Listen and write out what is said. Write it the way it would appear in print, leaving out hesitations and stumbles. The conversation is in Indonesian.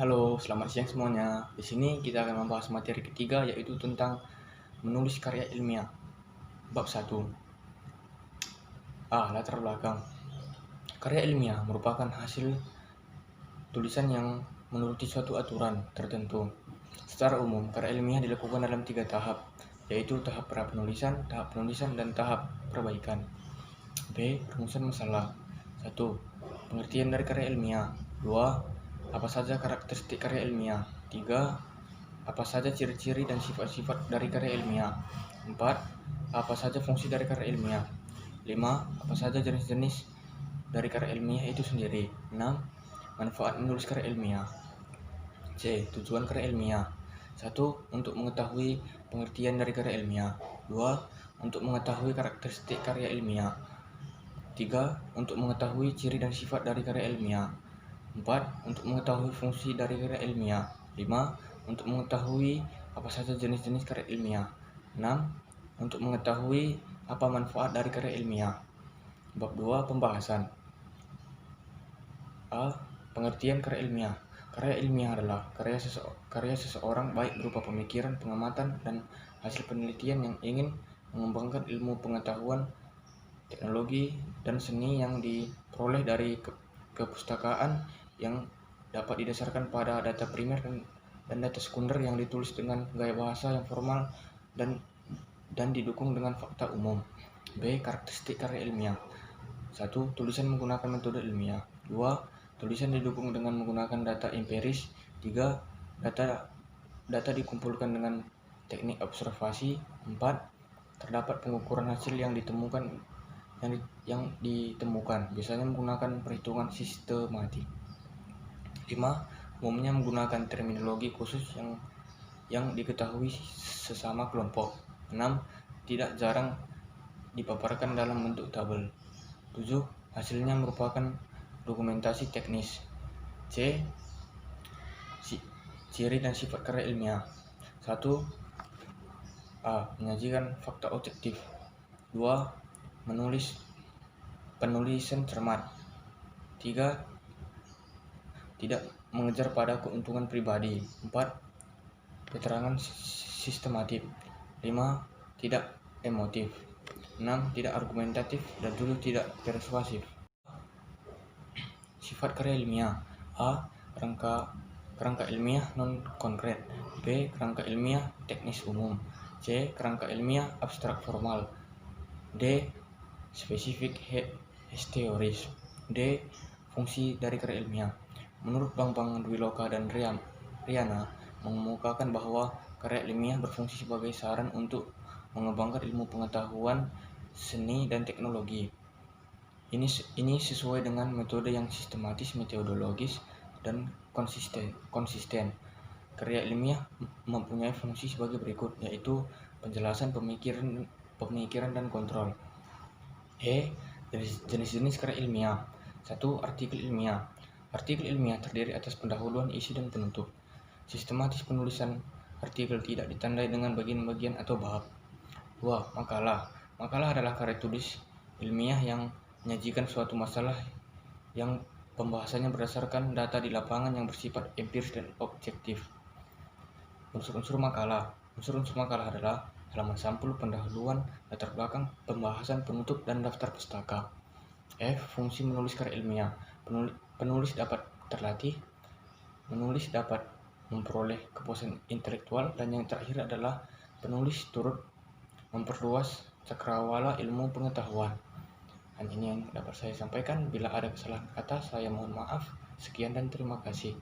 Halo, selamat siang semuanya. Di sini kita akan membahas materi ketiga yaitu tentang menulis karya ilmiah. Bab 1. Latar belakang. Karya ilmiah merupakan hasil tulisan yang menuruti suatu aturan tertentu. Secara umum, karya ilmiah dilakukan dalam 3 tahap, yaitu tahap penulisan, dan tahap perbaikan. B. Rumusan masalah. 1. Pengertian dari karya ilmiah. 2. Apa saja karakteristik karya ilmiah. 3. Apa saja ciri-ciri dan sifat-sifat dari karya ilmiah. 4. Apa saja fungsi dari karya ilmiah. 5. Apa saja jenis-jenis dari karya ilmiah itu sendiri. 6. Manfaat menulis karya ilmiah. C. Tujuan karya ilmiah. 1. Untuk mengetahui pengertian dari karya ilmiah. 2. Untuk mengetahui karakteristik karya ilmiah. 3. Untuk mengetahui ciri dan sifat dari karya ilmiah. 4. Untuk mengetahui fungsi dari karya ilmiah. 5. Untuk mengetahui apa saja jenis-jenis karya ilmiah. 6. Untuk mengetahui apa manfaat dari karya ilmiah. Bab 2. Pembahasan. A. Pengertian karya ilmiah. Karya ilmiah adalah karya seseorang baik berupa pemikiran, pengamatan, dan hasil penelitian yang ingin mengembangkan ilmu pengetahuan, teknologi, dan seni yang diperoleh dari kepustakaan yang dapat didasarkan pada data primer dan data sekunder yang ditulis dengan gaya bahasa yang formal dan didukung dengan fakta umum. B. Karakteristik karya ilmiah. 1. Tulisan menggunakan metode ilmiah. 2. Tulisan didukung dengan menggunakan data empiris. 3. Data dikumpulkan dengan teknik observasi. 4. Terdapat pengukuran hasil yang ditemukan biasanya menggunakan perhitungan sistematik. 5. Umumnya menggunakan terminologi khusus yang diketahui sesama kelompok. 6. Tidak jarang dipaparkan dalam bentuk tabel. 7. Hasilnya merupakan dokumentasi teknis. C. Ciri dan sifat karya ilmiah. 1. A. Menyajikan fakta objektif. 2. Penulisan cermat. 3. Tidak mengejar pada keuntungan pribadi. 4. Keterangan sistematif. 5. Tidak emotif. 6. Tidak argumentatif dan 7. Tidak persuasif. Sifat karya ilmiah. A. Kerangka ilmiah non-konkret. B. Kerangka ilmiah teknis umum. C. Kerangka ilmiah abstrak formal. D. Spesifik teoris. D. Fungsi dari karya ilmiah. Menurut Bambang Dwiloka dan Riana mengemukakan bahwa karya ilmiah berfungsi sebagai saran untuk mengembangkan ilmu pengetahuan, seni, dan teknologi. Ini sesuai dengan metode yang sistematis, metodologis, dan konsisten. Karya ilmiah mempunyai fungsi sebagai berikut, yaitu penjelasan pemikiran dan kontrol. Jenis-jenis karya ilmiah. 1. Artikel ilmiah. Artikel ilmiah terdiri atas pendahuluan, isi, dan penutup. Sistematis penulisan artikel tidak ditandai dengan bagian-bagian atau bab. 2. Makalah. Makalah adalah karya tulis ilmiah yang menyajikan suatu masalah yang pembahasannya berdasarkan data di lapangan yang bersifat empiris dan objektif. Unsur-unsur makalah. Unsur-unsur makalah adalah halaman sampul, pendahuluan, latar belakang, pembahasan, penutup, dan daftar pustaka. Fungsi menulis karya ilmiah. Penulis dapat terlatih, menulis dapat memperoleh kepuasan intelektual, dan yang terakhir adalah penulis turut memperluas cakrawala ilmu pengetahuan. Hanya ini yang dapat saya sampaikan. Bila ada kesalahan kata, saya mohon maaf. Sekian dan terima kasih.